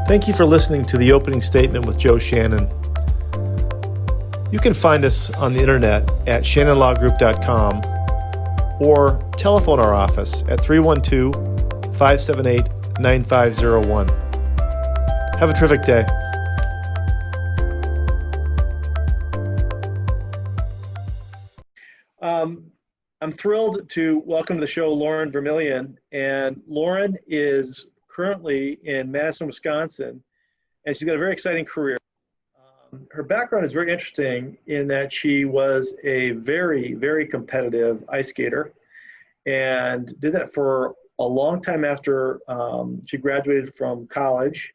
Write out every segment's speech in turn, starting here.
Thank you for listening to the opening statement with Joe Shannon. You can find us on the internet at shannonlawgroup.com or telephone our office at 312-578-9501. Have a terrific day. I'm thrilled to welcome to the show Lauren Vermillion, and Lauren is currently in Madison, Wisconsin, and she's got a very exciting career. Her background is very interesting in that she was a very, very competitive ice skater and did that for a long time after she graduated from college.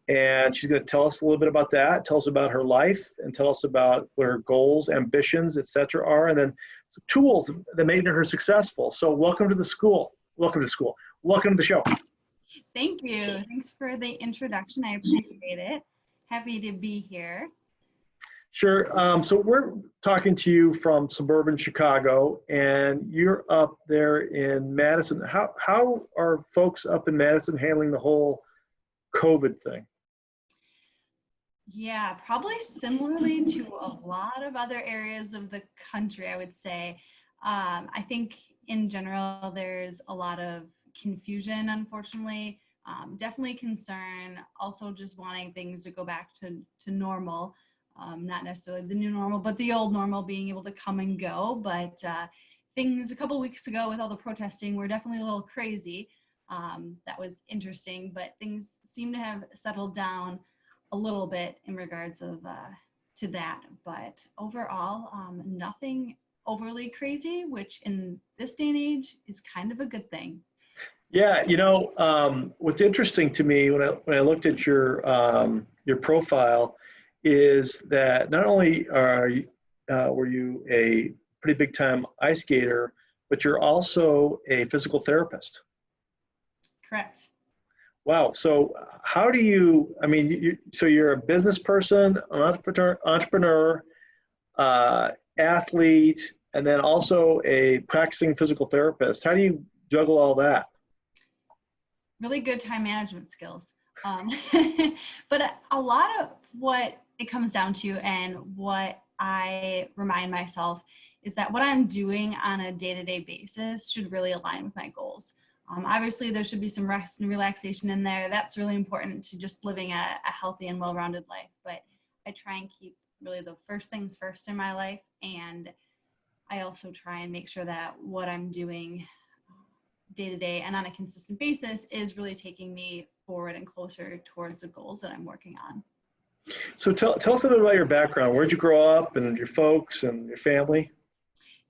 And she's going to tell us a little bit about that, tell us about her life, and tell us about what her goals, ambitions, etc. are, and then some tools that made her successful. So welcome to the school. Welcome to the school. Welcome to the show. Thank you. Thanks for the introduction. I appreciate it. Happy to be here. Sure. So we're talking to you from suburban Chicago, and you're up there in Madison. How are folks up in Madison handling the whole COVID thing? Yeah, probably similarly to a lot of other areas of the country, I would say. I think in general, there's a lot of confusion, unfortunately, definitely concern, also just wanting things to go back to normal, not necessarily the new normal, but the old normal being able to come and go. But things a couple weeks ago with all the protesting were definitely a little crazy. That was interesting, but things seem to have settled down a little bit in regards of to that. But overall, nothing overly crazy, which in this day and age is kind of a good thing. Yeah, what's interesting to me when I looked at your profile is that not only were you a pretty big time ice skater, but you're also a physical therapist. Correct. Wow. So how do you? I mean, so you're a business person, an entrepreneur, athlete, and then also a practicing physical therapist. How do you juggle all that? Really good time management skills. But a lot of what it comes down to and what I remind myself is that what I'm doing on a day-to-day basis should really align with my goals. Obviously, there should be some rest and relaxation in there. That's really important to just living a healthy and well-rounded life. But I try and keep really the first things first in my life. And I also try and make sure that what I'm doing day to day and on a consistent basis is really taking me forward and closer towards the goals that I'm working on. So tell us a bit about your background. Where'd you grow up and your folks and your family?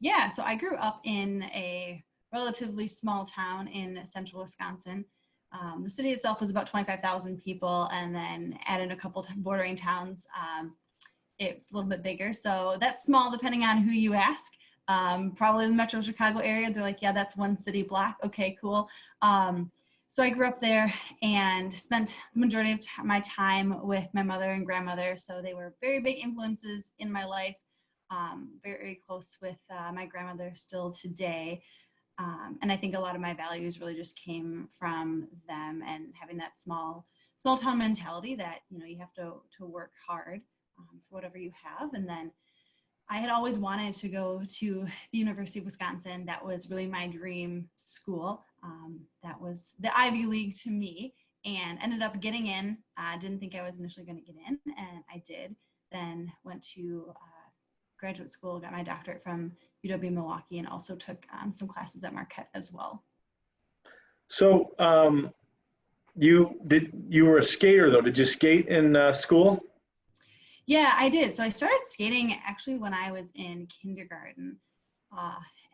Yeah, so I grew up in a relatively small town in central Wisconsin. The city itself was about 25,000 people, and then add in a couple bordering towns, it's a little bit bigger. So that's small depending on who you ask. Probably in the Metro Chicago area, they're like, yeah, that's one city block. Okay, cool. So I grew up there and spent the majority of my time with my mother and grandmother. So they were very big influences in my life. Very close with my grandmother still today. And I think a lot of my values really just came from them and having that small town mentality that, you have to work hard for whatever you have. And then I had always wanted to go to the University of Wisconsin. That was really my dream school. That was the Ivy League to me, and ended up getting in. Didn't think I was initially going to get in, and I did. Then went to graduate school, got my doctorate from UW-Milwaukee, and also took some classes at Marquette as well. So you were a skater though. Did you skate in school? Yeah, I did. So I started skating actually when I was in kindergarten.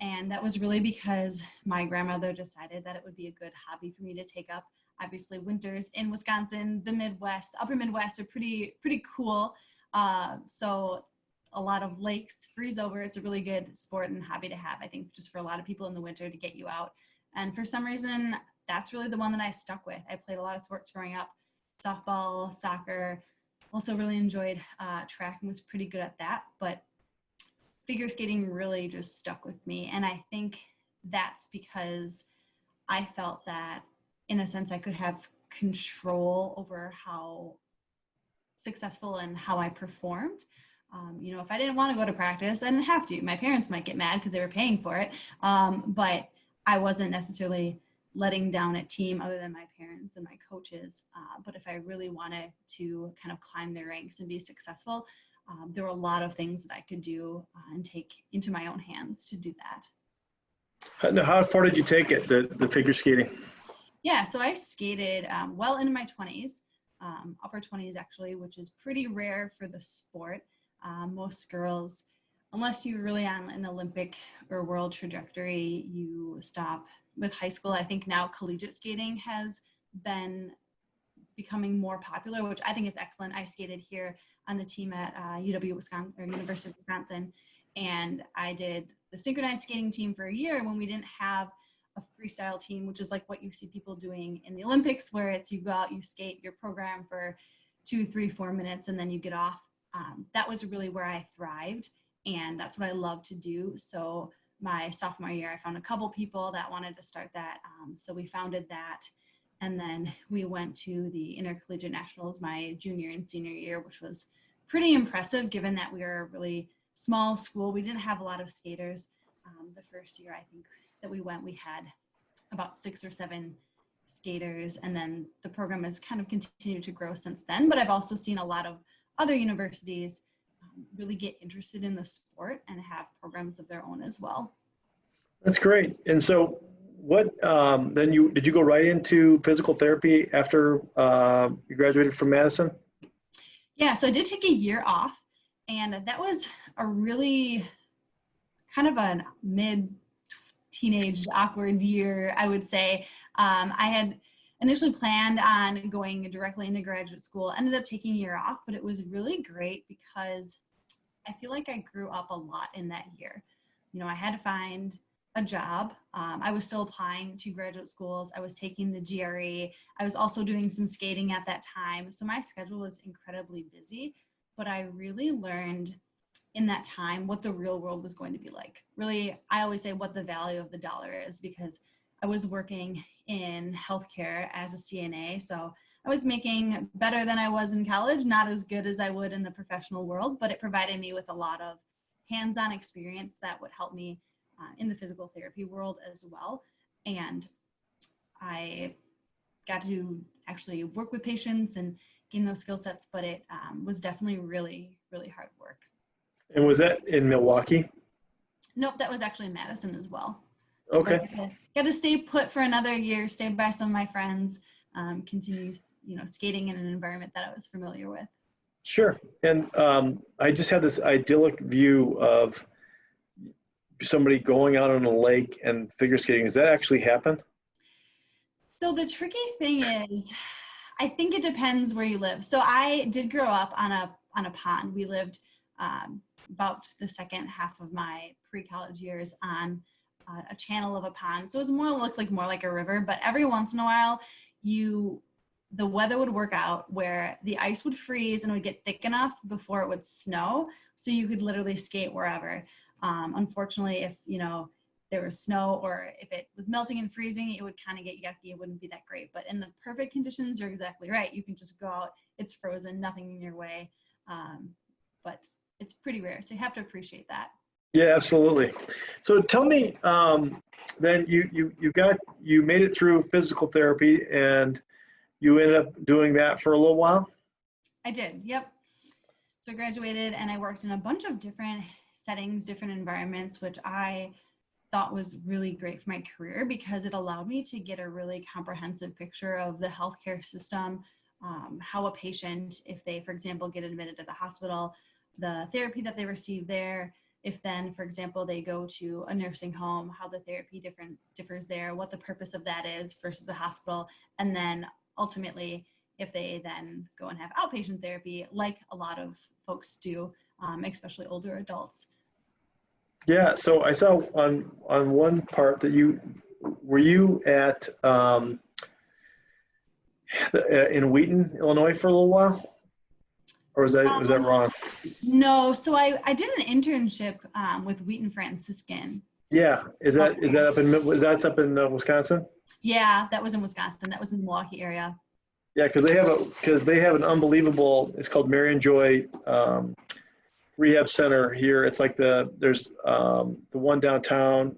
And that was really because my grandmother decided that it would be a good hobby for me to take up. Obviously, winters in Wisconsin, the Midwest, upper Midwest are pretty cool. So a lot of lakes freeze over. It's a really good sport and hobby to have, I think, just for a lot of people in the winter to get you out. And for some reason, that's really the one that I stuck with. I played a lot of sports growing up, softball, soccer. Also really enjoyed track and was pretty good at that, but figure skating really just stuck with me. And I think that's because I felt that in a sense I could have control over how successful and how I performed. You know, if I didn't want to go to practice, I didn't have to. My parents might get mad because they were paying for it, but I wasn't necessarily letting down a team other than my parents and my coaches. But if I really wanted to kind of climb the ranks and be successful, there were a lot of things that I could do and take into my own hands to do that. How far did you take it, the figure skating? Yeah, so I skated well into my 20s, upper 20s actually, which is pretty rare for the sport. Most girls, unless you're really on an Olympic or world trajectory, you stop with high school. I think now collegiate skating has been becoming more popular, which I think is excellent. I skated here on the team at UW Wisconsin, or University of Wisconsin, and I did the synchronized skating team for a year when we didn't have a freestyle team, which is like what you see people doing in the Olympics, where it's you go out, you skate your program for 2, 3, 4 minutes, and then you get off. That was really where I thrived, and that's what I love to do. So my sophomore year, I found a couple people that wanted to start that. So we founded that, and then we went to the Intercollegiate Nationals my junior and senior year, which was pretty impressive given that we were a really small school. We didn't have a lot of skaters. The first year I think that we went, we had about 6 or 7 skaters, and then the program has kind of continued to grow since then. But I've also seen a lot of other universities really get interested in the sport and have programs of their own as well. That's great. And so what, then did you go right into physical therapy after you graduated from Madison? Yeah, so I did take a year off, and that was a really kind of a mid-teenage awkward year, I would say. I had initially planned on going directly into graduate school, ended up taking a year off, but it was really great because I feel like I grew up a lot in that year. You know, I had to find a job. I was still applying to graduate schools. I was taking the GRE. I was also doing some skating at that time. So my schedule was incredibly busy, but I really learned in that time what the real world was going to be like. Really, I always say what the value of the dollar is, because I was working in healthcare as a CNA. So I was making better than I was in college, not as good as I would in the professional world, but it provided me with a lot of hands-on experience that would help me in the physical therapy world as well. And I got to actually work with patients and gain those skill sets, but it was definitely really, really hard work. And was that in Milwaukee? Nope, that was actually in Madison as well. Okay. So got to stay put for another year, stay by some of my friends, continue, skating in an environment that I was familiar with. Sure. And I just had this idyllic view of somebody going out on a lake and figure skating. Does that actually happen? So the tricky thing is, I think it depends where you live. So I did grow up on a pond. We lived about the second half of my pre-college years on a channel of a pond. So it was looked more like a river, but every once in a while the weather would work out where the ice would freeze and it would get thick enough before it would snow. So you could literally skate wherever. Unfortunately, if there was snow or if it was melting and freezing, it would kind of get yucky. It wouldn't be that great. But in the perfect conditions, you're exactly right. You can just go out, it's frozen, nothing in your way. But it's pretty rare. So you have to appreciate that. Yeah, absolutely. So tell me, then you made it through physical therapy and you ended up doing that for a little while? I did, yep. So I graduated and I worked in a bunch of different settings, different environments, which I thought was really great for my career because it allowed me to get a really comprehensive picture of the healthcare system, how a patient, if they, for example, get admitted to the hospital, the therapy that they receive there. If then, for example, they go to a nursing home, how the therapy differs there, what the purpose of that is versus the hospital. And then ultimately, if they then go and have outpatient therapy, like a lot of folks do, especially older adults. Yeah, so I saw on one part that were you at in Wheaton, Illinois for a little while? Or was that wrong? No, so I did an internship with Wheaton Franciscan. Yeah, is that up in Wisconsin? Yeah, that was in Wisconsin. That was in the Milwaukee area. Yeah, because they have an unbelievable. It's called Marion Joy Rehab Center here. It's like there's the one downtown,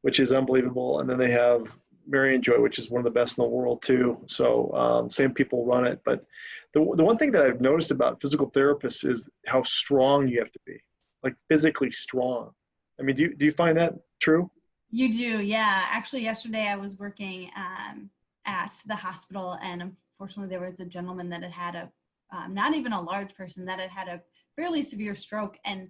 which is unbelievable, and then they have Marion Joy, which is one of the best in the world too. So same people run it. But the one thing that I've noticed about physical therapists is how strong you have to be, like physically strong. I mean, do you find that true? You do, yeah. Actually, yesterday I was working at the hospital, and unfortunately, there was a gentleman that had a not even a large person that had a fairly severe stroke. And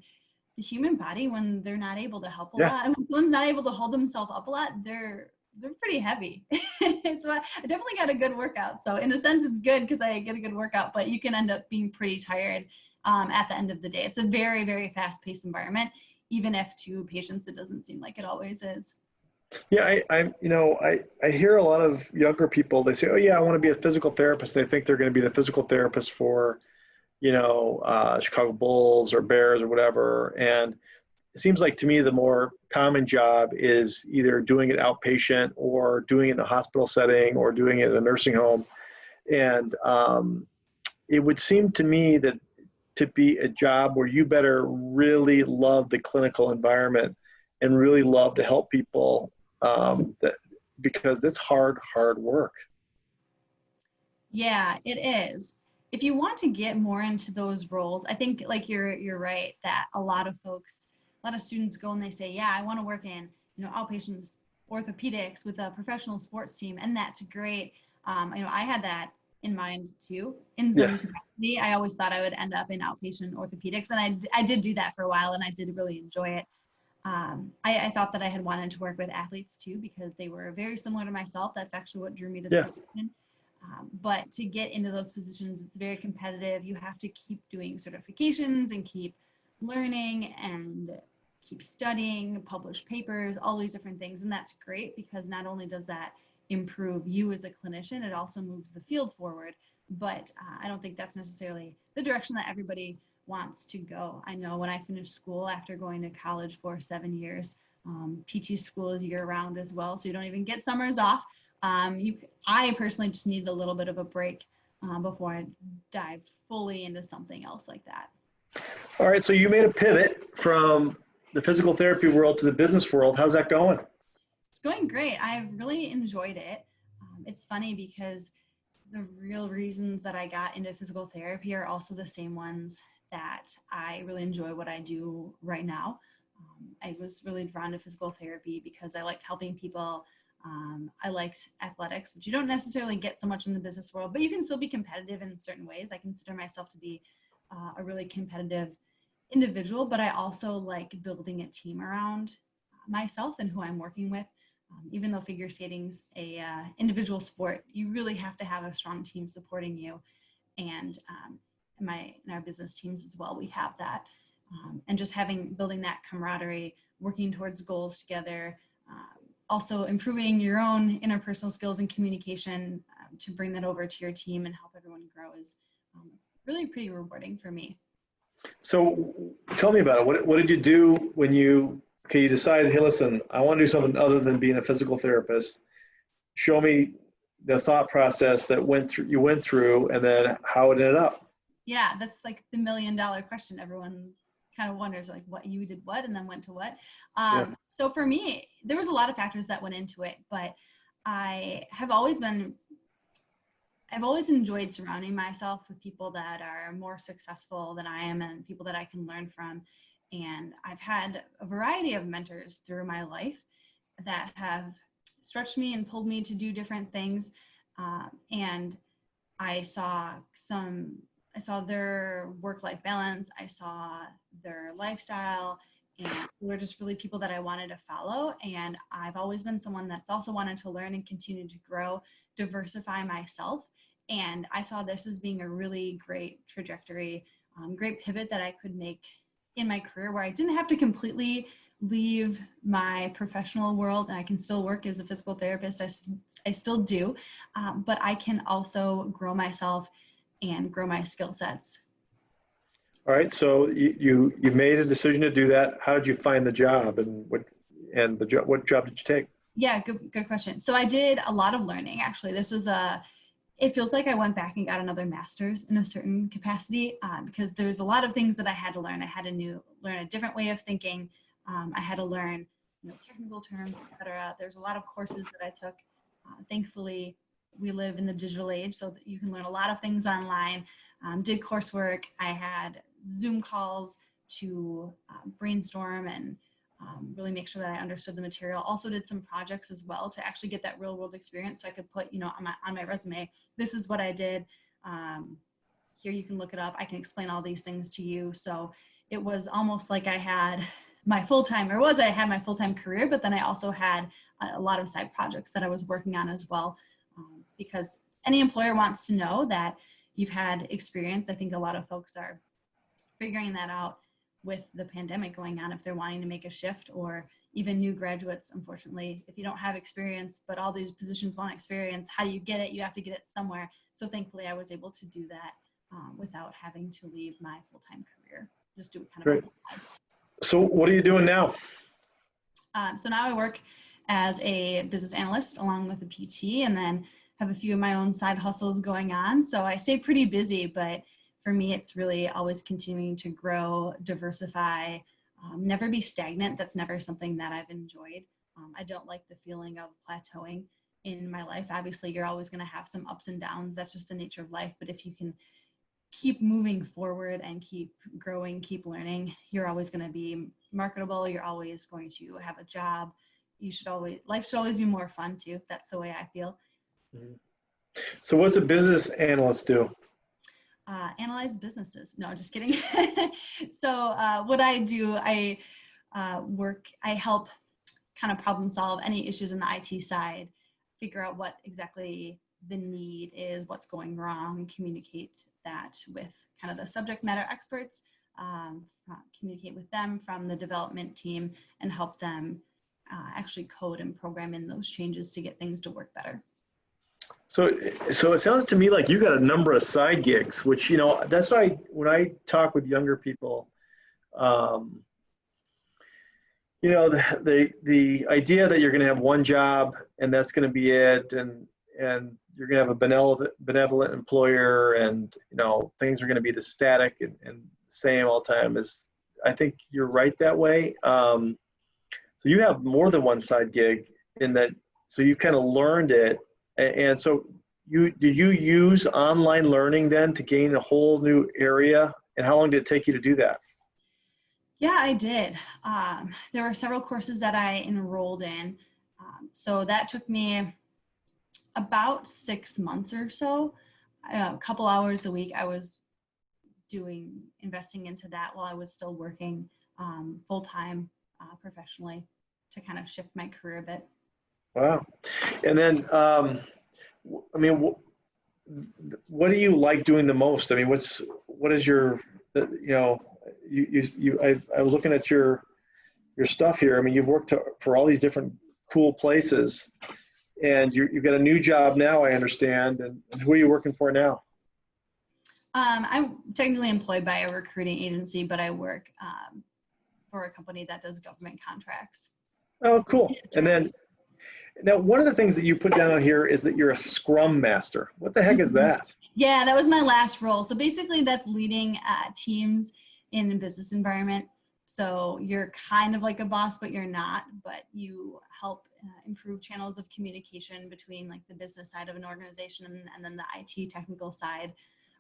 the human body, when they're not able to help a Yeah. lot, when someone's not able to hold themselves up a lot, they're pretty heavy. So I definitely got a good workout. So in a sense, it's good because I get a good workout, but you can end up being pretty tired at the end of the day. It's a very, very fast-paced environment, even if to patients it doesn't seem like it always is. Yeah, I hear a lot of younger people. They say, "Oh yeah, I want to be a physical therapist." They think they're going to be the physical therapist for, Chicago Bulls or Bears or whatever. And it seems like to me the more common job is either doing it outpatient or doing it in a hospital setting or doing it in a nursing home. And it would seem to me that to be a job where you better really love the clinical environment and really love to help people, because it's hard work. Yeah, it is. If you want to get more into those roles, I think like you're right that a lot of students go and they say, yeah, I want to work in, outpatient orthopedics with a professional sports team, and that's great. I had that in mind too. In Yeah. some capacity, I always thought I would end up in outpatient orthopedics, and I did do that for a while, and I did really enjoy it. I thought that I had wanted to work with athletes too because they were very similar to myself. That's actually what drew me to the Yeah. position. But to get into those positions, it's very competitive. You have to keep doing certifications and keep learning and keep studying, publish papers, all these different things. And that's great because not only does that improve you as a clinician, it also moves the field forward. But I don't think that's necessarily the direction that everybody wants to go. I know when I finished school after going to college for 7 years, PT school is year round as well. So you don't even get summers off. I personally just needed a little bit of a break before I dived fully into something else like that. All right. So you made a pivot from the physical therapy world to the business world. How's that going? It's going great. I've really enjoyed it. It's funny because the real reasons that I got into physical therapy are also the same ones that I really enjoy what I do right now. I was really drawn to physical therapy because I liked helping people. I liked athletics, which you don't necessarily get so much in the business world, but you can still be competitive in certain ways. I consider myself to be a really competitive individual, but I also like building a team around myself and who I'm working with. Even though figure skating's a individual sport, you really have to have a strong team supporting you. And in our business teams as well, we have that. And just building that camaraderie, working towards goals together, also improving your own interpersonal skills and communication to bring that over to your team and help everyone grow is really pretty rewarding for me. So tell me about it. What did you do when you decided, hey, listen, I want to do something other than being a physical therapist. Show me the thought process that you went through and then how it ended up. Yeah, that's like the $1 million question. Everyone kind of wonders like what you did what and then went to what. Yeah. So for me, there was a lot of factors that went into it, but I've always enjoyed surrounding myself with people that are more successful than I am and people that I can learn from. And I've had a variety of mentors through my life that have stretched me and pulled me to do different things. And I saw their work-life balance. I saw their lifestyle, and they were just really people that I wanted to follow. And I've always been someone that's also wanted to learn and continue to grow, diversify myself. And I saw this as being a really great trajectory, great pivot that I could make in my career where I didn't have to completely leave my professional world, and I can still work as a physical therapist. I still do, but I can also grow myself and grow my skill sets. All right. So you made a decision to do that. How did you find the job, and what job did you take? Yeah, good question. So I did a lot of learning. Actually, this was it feels like I went back and got another master's in a certain capacity, because there's a lot of things that I had to learn. I had to learn a different way of thinking. I had to learn, technical terms, etc. There's a lot of courses that I took. Thankfully, we live in the digital age, so that you can learn a lot of things online. Did coursework. I had Zoom calls to brainstorm and really make sure that I understood the material. Also did some projects as well to actually get that real world experience, so I could put, on my resume, this is what I did. Here you can look it up. I can explain all these things to you. So it was almost like I had my full-time, I had my full-time career, but then I also had a lot of side projects that I was working on as well, because any employer wants to know that you've had experience. I think a lot of folks are figuring that out with the pandemic going on, if they're wanting to make a shift, or even new graduates. Unfortunately, if you don't have experience, but all these positions want experience, how do you get it? You have to get it somewhere. So thankfully I was able to do that without having to leave my full-time career. Just do it kind of. Great. So what are you doing now? So now I work as a business analyst along with a PT, and then have a few of my own side hustles going on. So I stay pretty busy, but for me, it's really always continuing to grow, diversify, never be stagnant. That's never something that I've enjoyed. I don't like the feeling of plateauing in my life. Obviously, you're always going to have some ups and downs. That's just the nature of life. But if you can keep moving forward and keep growing, keep learning, you're always going to be marketable. You're always going to have a job. Life should always be more fun too. That's the way I feel. So what's a business analyst do? Analyze businesses. No, just kidding. So what I do, I help kind of problem solve any issues in the IT side, figure out what exactly the need is, what's going wrong, communicate that with kind of the subject matter experts, communicate with them from the development team, and help them actually code and program in those changes to get things to work better. So it sounds to me like you got a number of side gigs, which, that's why when I talk with younger people, the idea that you're going to have one job and that's going to be it, and you're going to have a benevolent employer, and things are going to be the static and same all the time, is, I think you're right that way. So you have more than one side gig in that, so you kind of learned it. And so do you use online learning then to gain a whole new area? And how long did it take you to do that? Yeah, I did. There were several courses that I enrolled in. So that took me about 6 months or so. A couple hours a week I was investing into that while I was still working full-time professionally, to kind of shift my career a bit. Wow. And then, what do you like doing the most? I mean, what is your, I was looking at your stuff here. I mean, you've worked for all these different cool places, and you've got a new job now, I understand. And who are you working for now? I'm technically employed by a recruiting agency, but I work for a company that does government contracts. Oh, cool. And then, now, one of the things that you put down here is that you're a Scrum Master. What the heck is that? Yeah, that was my last role. So basically that's leading teams in a business environment. So you're kind of like a boss, but you're not, but you help improve channels of communication between like the business side of an organization and then the IT technical side.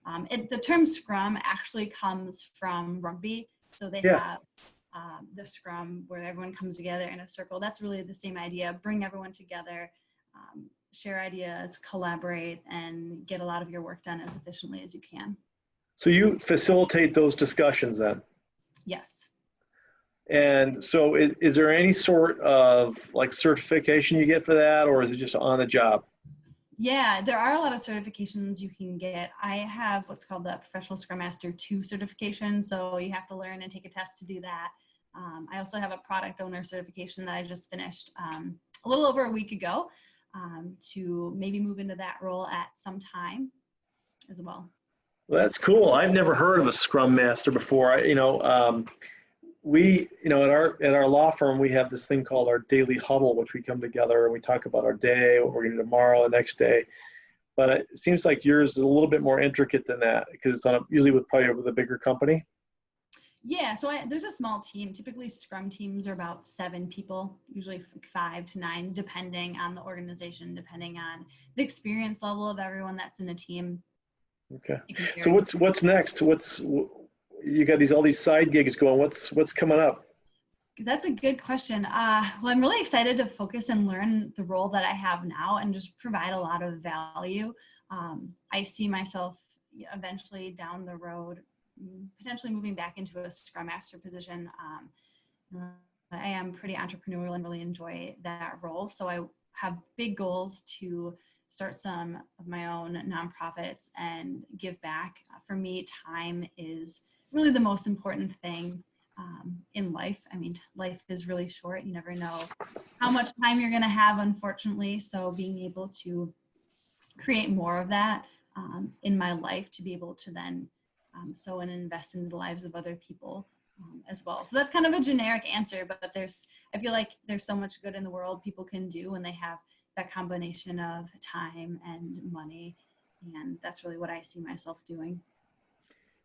The term Scrum actually comes from rugby. So they have the Scrum where everyone comes together in a circle. That's really the same idea. Bring everyone together, share ideas, collaborate, and get a lot of your work done as efficiently as you can. So you facilitate those discussions then? Yes. And so is there any sort of like certification you get for that, or is it just on the job? Yeah, there are a lot of certifications you can get. I have what's called the Professional Scrum Master 2 certification. So you have to learn and take a test to do that. I also have a product owner certification that I just finished a little over a week ago, to maybe move into that role at some time as well. Well, that's cool. I've never heard of a Scrum Master before. We, at our law firm, we have this thing called our daily huddle, which we come together and we talk about our day, what we're going to do tomorrow, the next day. but it seems like yours is a little bit more intricate than that because it's usually probably with a bigger company. Yeah, so there's a small team. Typically, Scrum teams are about 7 people, usually 5 to 9, depending on the organization, depending on the experience level of everyone that's in a team. Okay. It can So vary. what's next? You got all these side gigs going. What's coming up? That's a good question. Well, I'm really excited to focus and learn the role that I have now and just provide a lot of value. I see myself eventually down the road potentially moving back into a Scrum Master position. I am pretty entrepreneurial and really enjoy that role. So I have big goals to start some of my own nonprofits and give back. For me, time is really the most important thing in life. I mean, life is really short. You never know how much time you're going to have, unfortunately. So being able to create more of that in my life to be able to then sow and invest in the lives of other people as well. So that's kind of a generic answer, but I feel like there's so much good in the world people can do when they have that combination of time and money. And that's really what I see myself doing.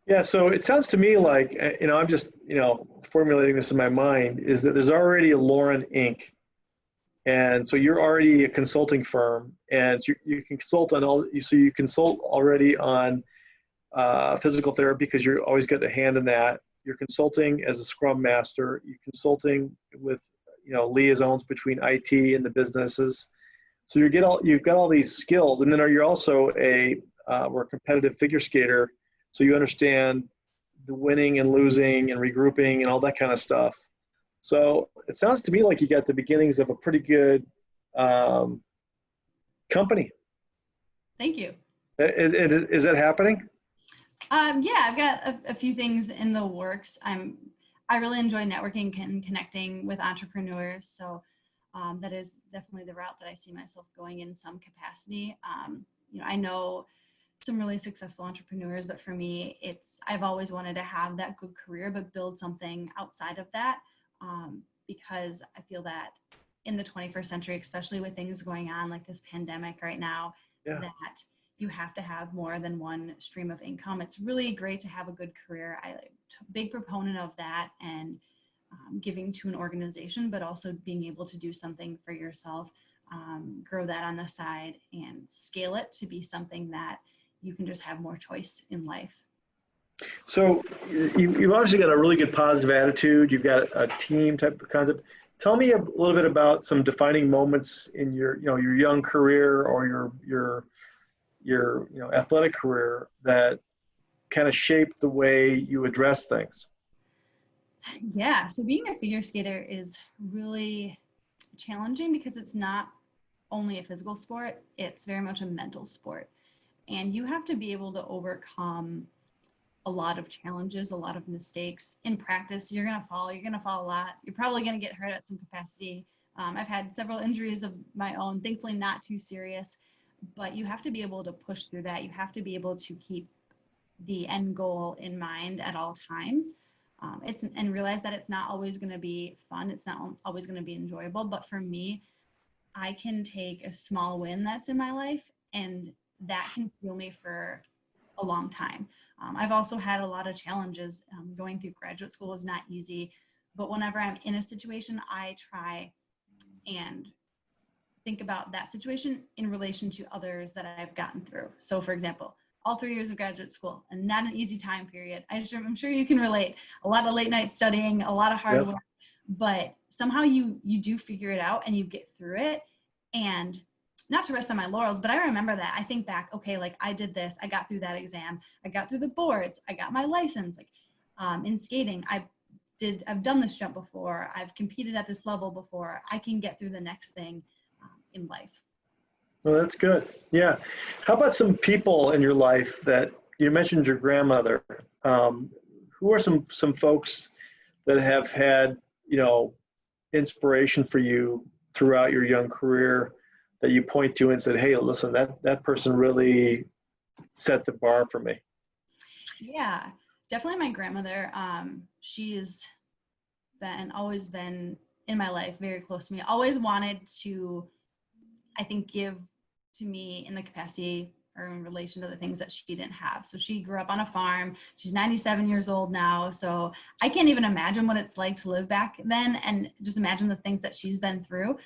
Yeah, so it sounds to me like, I'm just, formulating this in my mind, is that there's already a Lauren Inc. And so you're already a consulting firm, and you can consult on so you consult already on physical therapy because you're always got a hand in that. You're consulting as a Scrum Master. You're consulting with, liaisons between IT and the businesses. So you've got all these skills, and then you're also we're a competitive figure skater. So you understand the winning and losing and regrouping and all that kind of stuff. So it sounds to me like you got the beginnings of a pretty good company. Thank you. Is that happening? Yeah, I've got a few things in the works. I really enjoy networking and connecting with entrepreneurs. So that is definitely the route that I see myself going in some capacity. I know some really successful entrepreneurs, but for me, I've always wanted to have that good career, but build something outside of that, because I feel that in the 21st century, especially with things going on like this pandemic right now, Yeah. that you have to have more than one stream of income. It's really great to have a good career. I'm a big proponent of that and giving to an organization, but also being able to do something for yourself, grow that on the side and scale it to be something that you can just have more choice in life. So you've obviously got a really good positive attitude. You've got a team type of concept. Tell me a little bit about some defining moments in your young career or your athletic career that kind of shaped the way you address things. Yeah, so being a figure skater is really challenging because it's not only a physical sport, it's very much a mental sport. And you have to be able to overcome a lot of challenges, a lot of mistakes. In practice, you're going to fall a lot. You're probably going to get hurt at some capacity. I've had several injuries of my own, thankfully not too serious, but you have to be able to push through that. You have to be able to keep the end goal in mind at all times. And realize that it's not always going to be fun. It's not always going to be enjoyable. But for me, I can take a small win that's in my life and that can fuel me for a long time. I've also had a lot of challenges. Going through graduate school is not easy, but whenever I'm in a situation, I try and think about that situation in relation to others that I've gotten through. So for example, all 3 years of graduate school and not an easy time period. I'm sure you can relate. A lot of late night studying, a lot of hard work, but somehow you do figure it out and you get through it. And not to rest on my laurels, but I remember that. I think back, okay, like I did this, I got through that exam, I got through the boards, I got my license. Like in skating, I've done this jump before, I've competed at this level before, I can get through the next thing in life. Well, that's good. Yeah. How about some people in your life that you mentioned your grandmother? Who are some folks that have had, inspiration for you throughout your young career that you point to and said, hey, listen, that person really set the bar for me? Yeah, definitely my grandmother. She's always been in my life, very close to me. Always wanted to, I think, give to me in the capacity or in relation to the things that she didn't have. So she grew up on a farm. She's 97 years old now. So I can't even imagine what it's like to live back then, and just imagine the things that she's been through.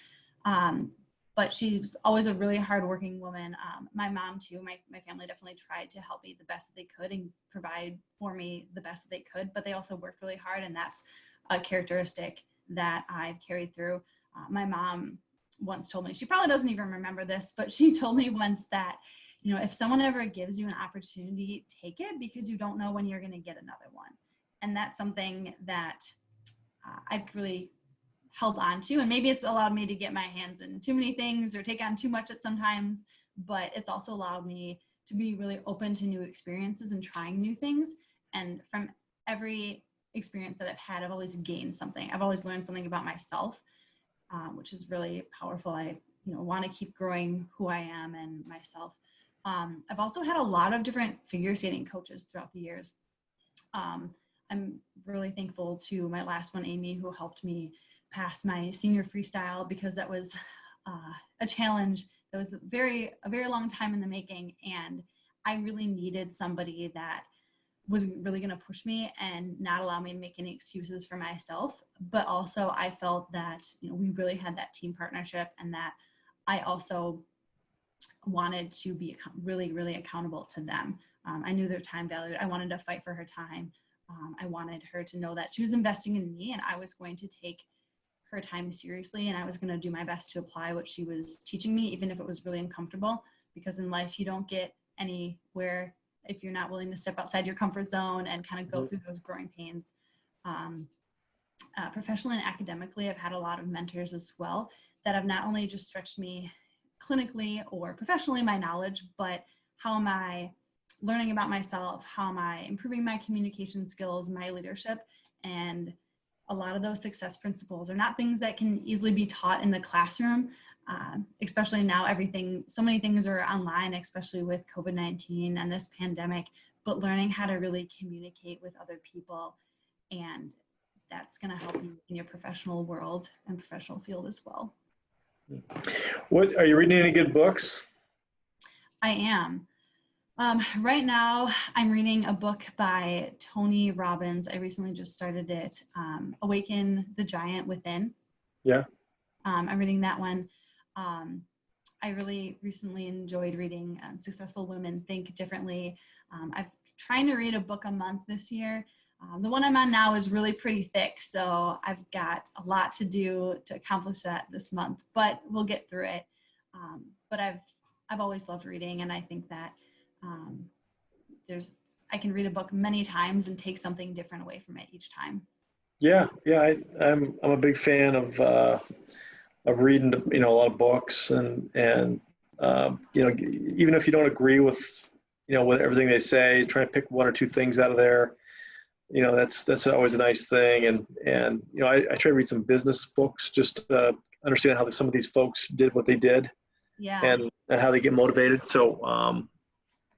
But she's always a really hardworking woman. My mom too, my family definitely tried to help me the best that they could and provide for me the best that they could, but they also worked really hard, and that's a characteristic that I've carried through. My mom once told me, she probably doesn't even remember this, but she told me once that, you know, if someone ever gives you an opportunity, take it, because you don't know when you're going to get another one. And that's something that I've really held on to, and maybe it's allowed me to get my hands in too many things or take on too much at sometimes, but it's also allowed me to be really open to new experiences and trying new things. And from every experience that I've had, I've always gained something. I've always learned something about myself, which is really powerful. I, you know, want to keep growing who I am and myself. I've also had a lot of different figure skating coaches throughout the years. I'm really thankful to my last one, Amy, who helped me pass my senior freestyle, because that was a challenge that was a very long time in the making, and I really needed somebody that was really going to push me and not allow me to make any excuses for myself. But also I felt that, you know, we really had that team partnership, and that I also wanted to be really accountable to them. I knew their time valued. I wanted to fight for her time. I wanted her to know that she was investing in me, and I was going to take her time seriously, and I was going to do my best to apply what she was teaching me, even if it was really uncomfortable, because in life you don't get anywhere if you're not willing to step outside your comfort zone and kind of go through those growing pains. Professionally and academically, I've had a lot of mentors as well that have not only just stretched me clinically or professionally, my knowledge, but how am I learning about myself? How am I improving my communication skills, my leadership? And a lot of those success principles are not things that can easily be taught in the classroom, especially now so many things are online, especially with COVID-19 and this pandemic, but learning how to really communicate with other people, and that's going to help you in your professional world and professional field as well. What, are you reading any good books? I am. Right now, I'm reading a book by Tony Robbins. I recently just started it, Awaken the Giant Within. Yeah. I'm reading that one. I really recently enjoyed reading Successful Women Think Differently. I'm trying to read a book a month this year. The one I'm on now is really pretty thick, so I've got a lot to do to accomplish that this month, but we'll get through it. But I've always loved reading, and I think that I can read a book many times and take something different away from it each time. Yeah. I'm a big fan of reading, you know, a lot of books, and you know, even if you don't agree with, you know, with everything they say, try to pick one or two things out of there. You know, that's always a nice thing. And you know, I try to read some business books just to understand how some of these folks did what they did, Yeah. and how they get motivated. So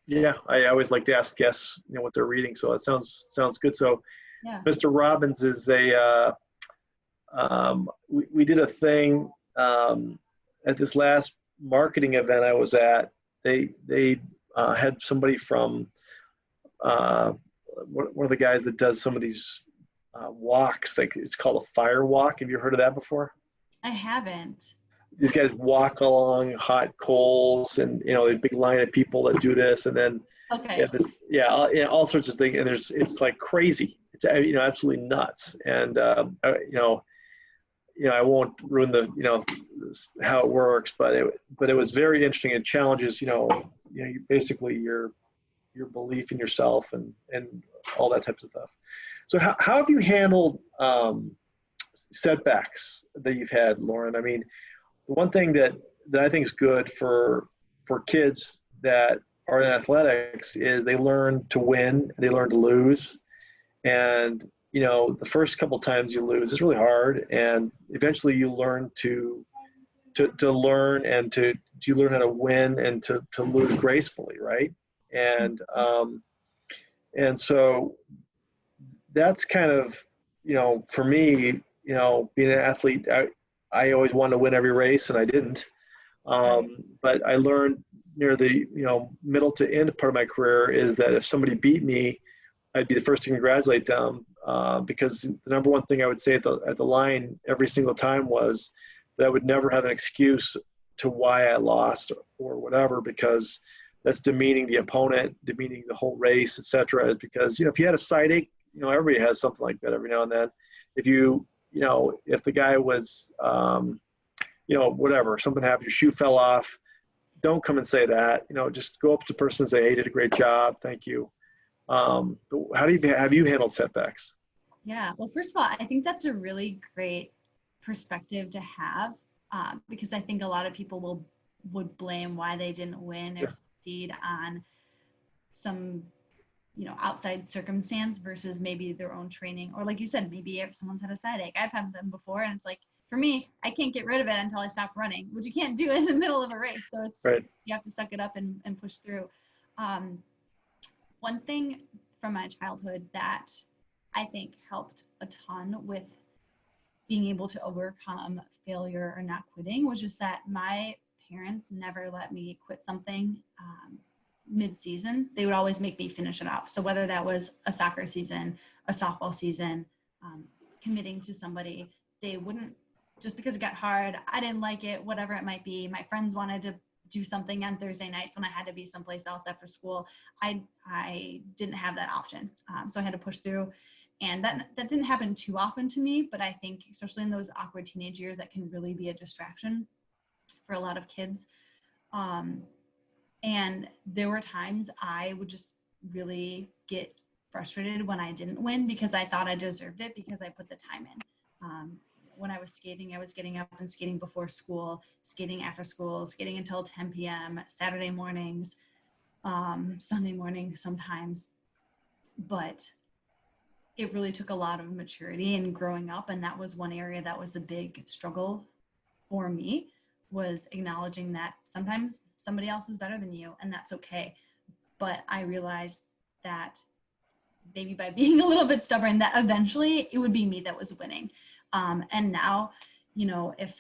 yeah, I always like to ask guests, you know, what they're reading. So that sounds good. So Yeah. Mr. Robbins is we did a thing at this last marketing event I was at. They had somebody from one of the guys that does some of these walks, like it's called a fire walk. Have you heard of that before? I haven't. These guys walk along hot coals, and you know, a big line of people that do this, and then Okay. all sorts of things. And it's like crazy. It's, you know, absolutely nuts. And you know, I won't ruin the, you know, how it works, but it was very interesting. It challenges, basically your belief in yourself and all that types of stuff. So how have you handled setbacks that you've had, Lauren? I mean, the one thing that I think is good for kids that are in athletics is they learn to win, they learn to lose. And, you know, the first couple times you lose is really hard. And eventually you learn to learn and you learn how to win and to lose gracefully. Right. And so that's kind of, you know, for me, you know, being an athlete, I always wanted to win every race, and I didn't. But I learned near the, middle to end part of my career is that if somebody beat me, I'd be the first to congratulate them, because the number one thing I would say at the line every single time was that I would never have an excuse to why I lost or whatever, because that's demeaning the opponent, demeaning the whole race, et cetera. Is because, if you had a side ache, everybody has something like that every now and then. If if the guy was, whatever, something happened, your shoe fell off, don't come and say that. Just go up to the person and say, hey, you did a great job, thank you. Have you handled setbacks? Yeah, well, first of all, I think that's a really great perspective to have, because I think a lot of people would blame why they didn't win or succeed on some outside circumstance versus maybe their own training, or like you said, maybe if someone's had a side ache. I've had them before, and it's like, for me, I can't get rid of it until I stop running, which you can't do in the middle of a race. So it's just, you have to suck it up and push through. One thing from my childhood that I think helped a ton with being able to overcome failure or not quitting was just that my parents never let me quit something mid-season. They would always make me finish it off. So whether that was a soccer season, a softball season, committing to somebody, they wouldn't, just because it got hard, I didn't like it, whatever it might be. My friends wanted to do something on Thursday nights when I had to be someplace else after school. I didn't have that option. So I had to push through. And that didn't happen too often to me, but I think especially in those awkward teenage years, that can really be a distraction for a lot of kids. And there were times I would just really get frustrated when I didn't win because I thought I deserved it because I put the time in. When I was skating, I was getting up and skating before school, skating after school, skating until 10 p.m., Saturday mornings, Sunday mornings sometimes. But it really took a lot of maturity and growing up. And that was one area that was a big struggle for me, was acknowledging that sometimes somebody else is better than you, and that's okay. But I realized that maybe by being a little bit stubborn, that eventually it would be me that was winning. And now, if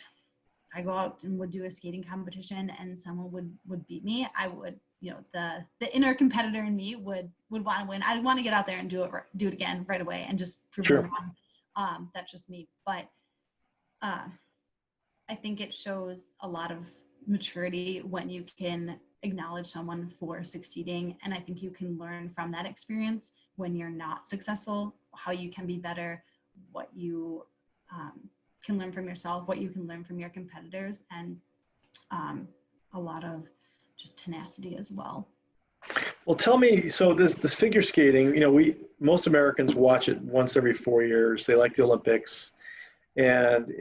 I go out and would do a skating competition and someone would beat me, I would, the inner competitor in me would want to win. I'd want to get out there and do it again right away and just prove them wrong. That's just me. But I think it shows a lot of maturity when you can acknowledge someone for succeeding. And I think you can learn from that experience when you're not successful, how you can be better, what you can learn from yourself, what you can learn from your competitors, and a lot of just tenacity as well. Well, tell me, so this figure skating, most Americans watch it once every 4 years. They like the Olympics, and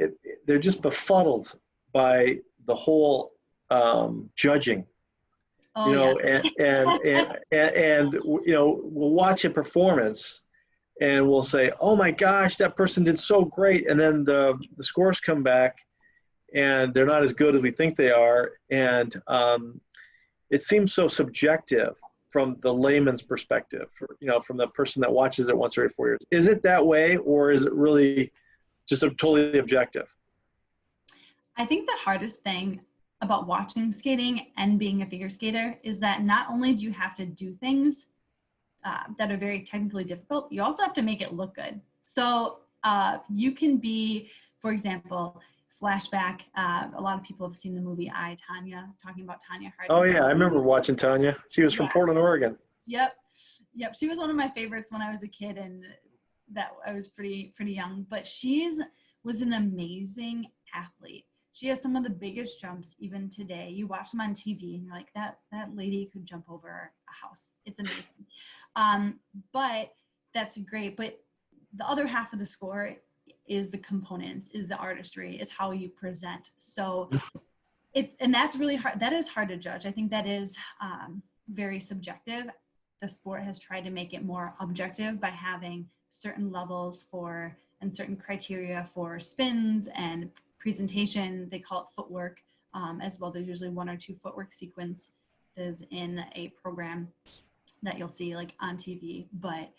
they're just befuddled by the whole judging. And we'll watch a performance and we'll say, oh my gosh, that person did so great. And then the scores come back and they're not as good as we think they are. And it seems so subjective from the layman's perspective, from the person that watches it once every 4 years. Is it that way, or is it really just totally objective? I think the hardest thing about watching skating and being a figure skater is that not only do you have to do things that are very technically difficult, you also have to make it look good. So you can be, for example, flashback. A lot of people have seen the movie I, Tonya, talking about Tonya Harding. Oh yeah, I remember watching Tonya. She was from Portland, Oregon. Yep. She was one of my favorites when I was a kid, and that I was pretty young. But was an amazing athlete. She has some of the biggest jumps even today. You watch them on TV and you're like, that lady could jump over a house. It's amazing. But that's great. But the other half of the score is the components, is the artistry, is how you present. So and that's really hard. That is hard to judge. I think that is very subjective. The sport has tried to make it more objective by having certain levels and certain criteria for spins and presentation. They call it footwork as well. There's usually 1 or 2 footwork sequences in a program that you'll see like on TV. But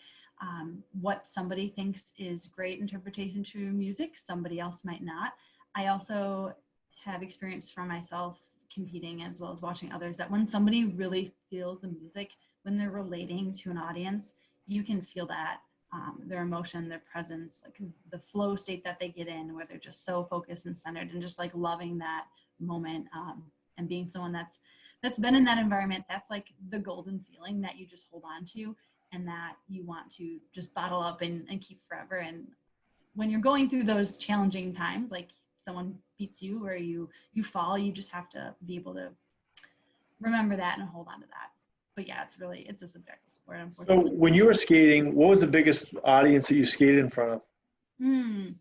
what somebody thinks is great interpretation to music, somebody else might not. I also have experienced for myself competing as well as watching others, that when somebody really feels the music, when they're relating to an audience, you can feel that their emotion, their presence, like the flow state that they get in, where they're just so focused and centered and just like loving that moment, and being someone that's been in that environment. That's like the golden feeling that you just hold on to and that you want to just bottle up and keep forever. And when you're going through those challenging times, like someone beats you or you fall, you just have to be able to remember that and hold on to that. But yeah, it's a subjective sport, unfortunately. So when you were skating, what was the biggest audience that you skated in front of? In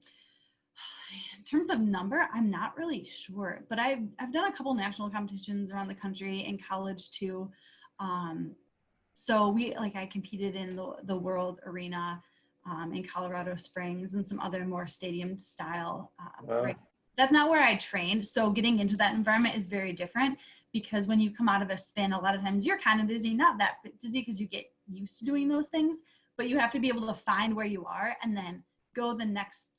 terms of number, I'm not really sure, but I've done a couple national competitions around the country, in college too. So I competed in the World Arena in Colorado Springs and some other more stadium style. Wow. That's not where I trained. So getting into that environment is very different, because when you come out of a spin, a lot of times you're kind of dizzy, not that dizzy because you get used to doing those things, but you have to be able to find where you are and then go the next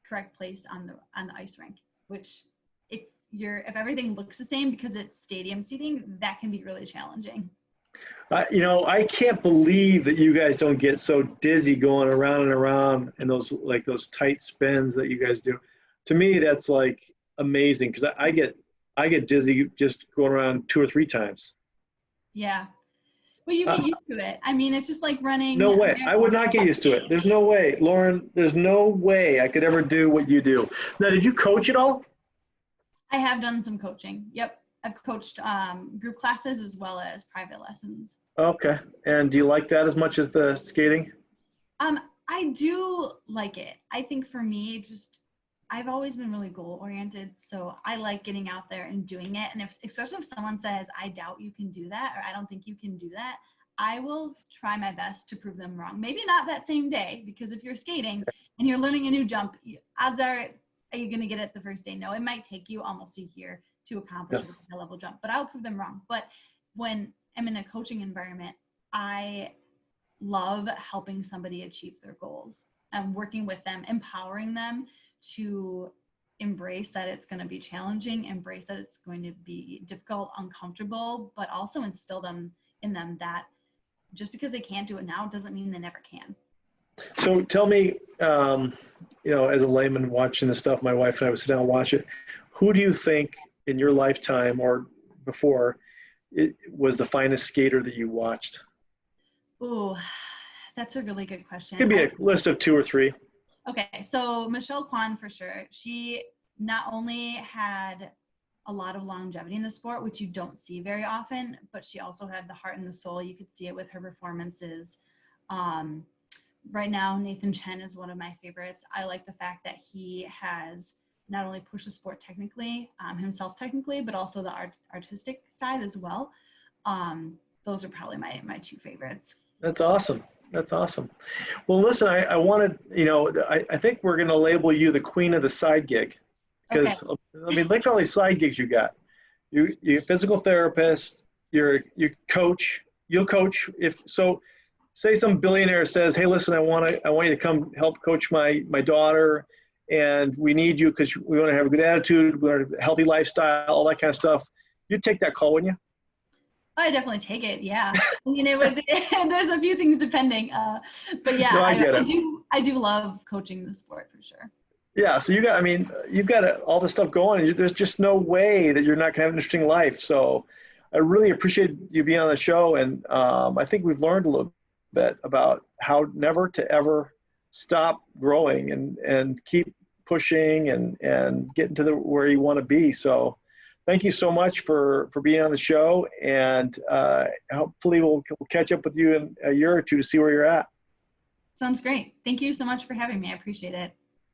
correct place on the ice rink, which if everything looks the same because it's stadium seating, that can be really challenging. I can't believe that you guys don't get so dizzy going around and around in those tight spins that you guys do. To me, that's like amazing, because I get dizzy just going around 2 or 3 times. Yeah. Well, you get used to it. I mean, it's just like running. No way. I would not get used to it. There's no way. Lauren, there's no way I could ever do what you do. Now, did you coach at all? I have done some coaching. Yep. I've coached group classes as well as private lessons. Okay. And do you like that as much as the skating? I do like it. I think for me, I've always been really goal oriented. So I like getting out there and doing it. And especially if someone says, I doubt you can do that, or I don't think you can do that, I will try my best to prove them wrong. Maybe not that same day, because if you're skating and you're learning a new jump, odds are you going to get it the first day? No, it might take you almost a year to accomplish a high level jump, but I'll prove them wrong. But when I'm in a coaching environment, I love helping somebody achieve their goals and working with them, empowering them to embrace that it's going to be challenging, embrace that it's going to be difficult, uncomfortable, but also instill in them that just because they can't do it now doesn't mean they never can. So tell me, as a layman watching this stuff, my wife and I would sit down and watch it. Who do you think in your lifetime or before it was the finest skater that you watched? Oh, that's a really good question. It could be a list of 2 or 3. Okay, so Michelle Kwan, for sure. She not only had a lot of longevity in the sport, which you don't see very often, but she also had the heart and the soul. You could see it with her performances. Right now, Nathan Chen is one of my favorites. I like the fact that he has not only pushed the sport technically, himself technically, but also the artistic side as well. Those are probably my 2 favorites. That's awesome. That's awesome. Well, listen, I wanted, I think we're going to label you the queen of the side gig, because look at all these side gigs you got. You're a physical therapist. You coach. You'll coach say some billionaire says, hey, listen, I want you to come help coach my daughter, and we need you because we want to have a good attitude, we want to have a healthy lifestyle, all that kind of stuff. You'd take that call, wouldn't you? I definitely take it. Yeah. I mean, it would, there's a few things depending, but yeah, no, I do love coaching the sport for sure. Yeah. So you've got all this stuff going, and there's just no way that you're not gonna have an interesting life. So I really appreciate you being on the show. And I think we've learned a little bit about how never to ever stop growing and keep pushing and getting to where you want to be. So thank you so much for being on the show, and hopefully we'll catch up with you in a year or 2 to see where you're at. Sounds great. Thank you so much for having me. I appreciate it.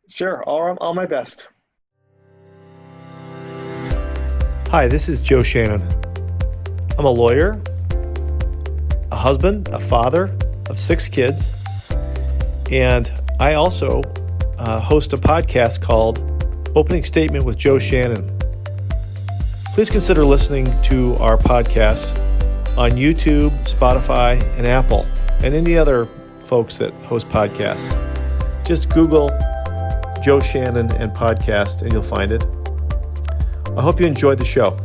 Sure. All my best. Hi, this is Joe Shannon. I'm a lawyer, a husband, a father of 6 kids, and I also host a podcast called Opening Statement with Joe Shannon. Please consider listening to our podcast on YouTube, Spotify, and Apple, and any other folks that host podcasts. Just Google Joe Shannon and podcast, and you'll find it. I hope you enjoyed the show.